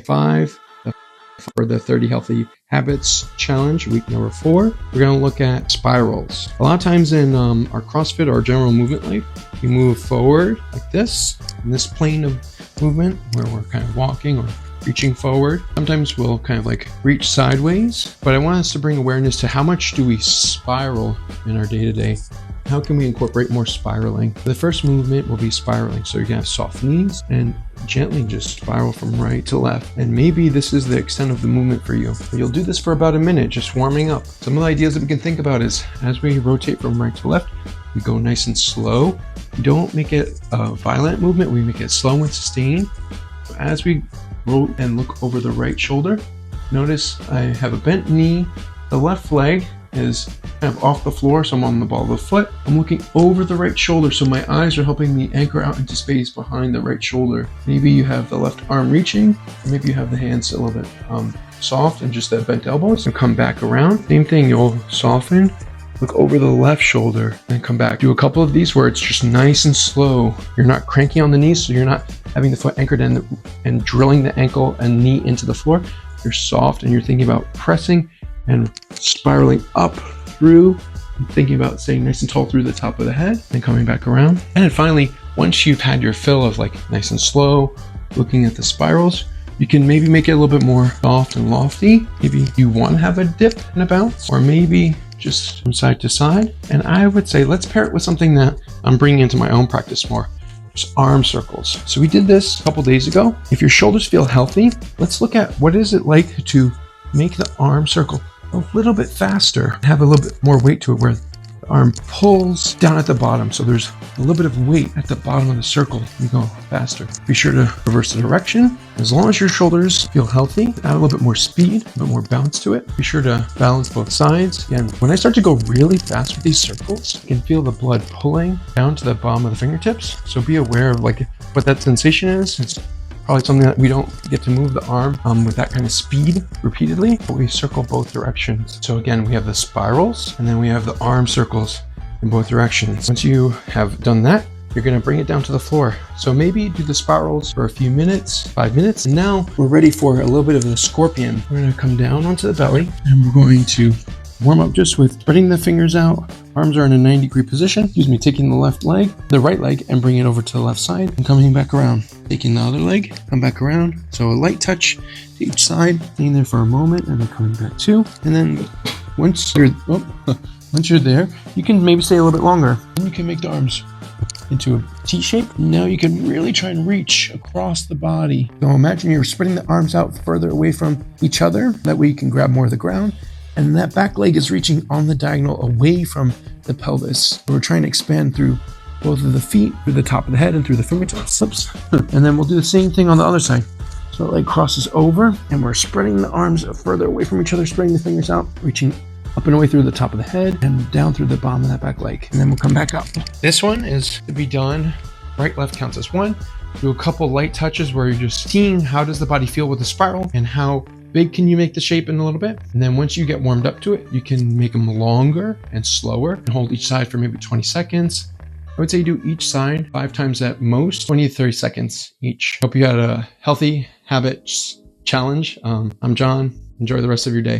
5 for the 30 Healthy Habits Challenge, week number 4. We're going to look at spirals. A lot of times in our CrossFit or general movement life, we move forward like this, in this plane of movement where we're kind of walking or reaching forward. Sometimes we'll kind of like reach sideways, but I want us to bring awareness to how much do we spiral in our day-to-day. How can we incorporate more spiraling? The first movement will be spiraling. So you're gonna have soft knees and gently just spiral from right to left. And maybe this is the extent of the movement for you. You'll do this for about a minute, just warming up. Some of the ideas that we can think about is as we rotate from right to left, we go nice and slow. We don't make it a violent movement, we make it slow and sustained. As we roll and look over the right shoulder, notice I have a bent knee. The left leg is kind of off the floor, so I'm on the ball of the foot. I'm looking over the right shoulder, so my eyes are helping me anchor out into space behind the right shoulder. Maybe you have the left arm reaching, or maybe you have the hands a little bit soft and just that bent elbows, and come back around. Same thing, you'll soften, look over the left shoulder, and come back. Do a couple of these where it's just nice and slow. You're not cranking on the knees, so you're not having the foot anchored in and drilling the ankle and knee into the floor. You're soft and you're thinking about pressing and spiraling up through, and thinking about staying nice and tall through the top of the head and coming back around. And then finally, once you've had your fill of like nice and slow, looking at the spirals, you can maybe make it a little bit more soft and lofty. Maybe you want to have a dip and a bounce, or maybe just from side to side. And I would say let's pair it with something that I'm bringing into my own practice more. Just arm circles. So we did this a couple days ago. If your shoulders feel healthy, let's look at what is it like to make the arm circle a little bit faster, have a little bit more weight to it, where the arm pulls down at the bottom. So there's a little bit of weight at the bottom of the circle. You go faster. Be sure to reverse the direction. As long as your shoulders feel healthy, add a little bit more speed, a bit more bounce to it. Be sure to balance both sides. Again, when I start to go really fast with these circles, you can feel the blood pulling down to the bottom of the fingertips. So be aware of like what that sensation is. It's probably something that we don't get to move the arm with that kind of speed repeatedly, but we circle both directions. So again, we have the spirals and then we have the arm circles in both directions. Once you have done that, you're gonna bring it down to the floor. So maybe do the spirals for a few minutes, 5 minutes. And now we're ready for a little bit of the scorpion. We're gonna come down onto the belly and we're going to warm up just with spreading the fingers out. Arms are in a 90-degree position. Taking the right leg, and bring it over to the left side and coming back around. Taking the other leg, come back around. So a light touch to each side, staying there for a moment and then coming back too. And then once you're there, you can maybe stay a little bit longer. Then you can make the arms into a T shape. Now you can really try and reach across the body. So imagine you're spreading the arms out further away from each other. That way you can grab more of the ground. And that back leg is reaching on the diagonal away from the pelvis. We're trying to expand through both of the feet, through the top of the head, and through the fingertips. And then we'll do the same thing on the other side. So the leg crosses over, and we're spreading the arms further away from each other, spreading the fingers out, reaching up and away through the top of the head, and down through the bottom of that back leg. And then we'll come back up. This one is to be done, right, left counts as 1. Do a couple light touches where you're just seeing how does the body feel with the spiral, and how big can you make the shape in a little bit. And then once you get warmed up to it, you can make them longer and slower and hold each side for maybe 20 seconds. I would say do each side 5 times at most, 20 to 30 seconds each. Hope you had a healthy habits challenge. I'm John. Enjoy the rest of your day.